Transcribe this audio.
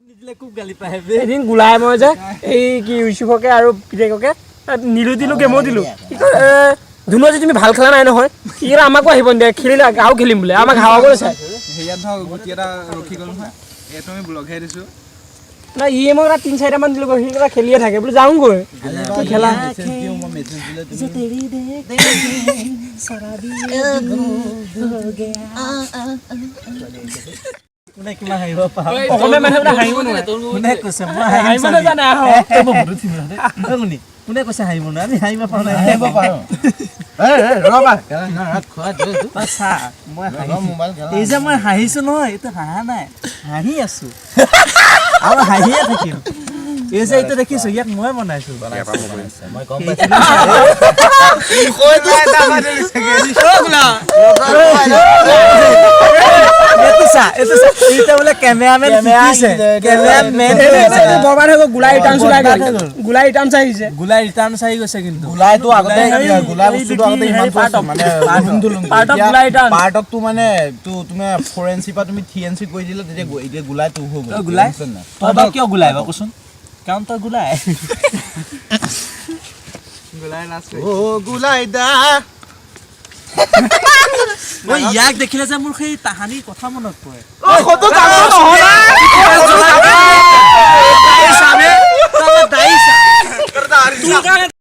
নিদিলে খুব গালি পায় বে এদিন গুলাই মই যে এই কি ইউসুফকে আৰু পিতেককে নিলু গেমো দিলো কি কয় ধুনু আজি তুমি ভাল খেলা নাই নহয় কি আমাকো আহিব নিদিয়ে খেলিলে গাঁও খেলিম বোলে আমাক হাৱাবলৈ চাই হেয়াত ধৰ গুটি এটা ৰখি গ'ল নহয় এটো আমি ব্লগহে দিছো না ই মোক 3-4টা মান দিলো সি কিবা খেলিয়ে থাকে বোলে যাওঁগৈ খেলা দিও মই মেছেজ দিলে তুমি তেৰি দেখ শৰাবি हो गया কোনে কিমান হাঁহিব পাওঁ অসমে মানুহে হাঁহিব নোৱাৰে কোনে কৈছে মই হাঁহিব নাজানে আহ তই বহুত থিমৰা দে কোনে কোনে কৈছে হাঁহিব না আমি হাঁহিব পাওঁ না হাঁহিব পাৰোঁ ৰবা না খোৱা দে চা মই মোবাইল এই যে মই হাঁহিছো নহয় এইটো হাঁহা নাই হাঁহি আছো আৰু হাঁহিয়ে থাকিম এই যে এইটো দেখিছো ইয়াক মই বনাইছো মই গম পাইছো কৈ দে এটা মানে সগলা এইটো চা এইটো বোলে কেমেৰামেন শিকিছে কেমেৰামেন বৰবাদ হৈ গুলাই ৰিটাৰ্ণ চাইছে গুলাই ৰিটাৰ্ণ চাই গৈছে কিন্তু গুলাইটো আগতে গুলাই বস্তুটো আগতে ইমান মানে পাৰ্ট অফ গুলাই ৰিটাৰ্ণ পাৰ্ট অফ টু মানে তুমি 4NC পা তুমি 3NC কৈ দিলা তেতিয়া গুলাই টু হৈ গ'ল গুলাই তই কিয় গুলাই বা কচোন কাৰণ তই গুলাই গুলাই নাচ ও গুলাই দা মই ইয়াক দেখিলে যে মোৰ সেই তাহানিৰ কথা মনত পৰে ও কত কাম নহয় এই সামনে দাইছা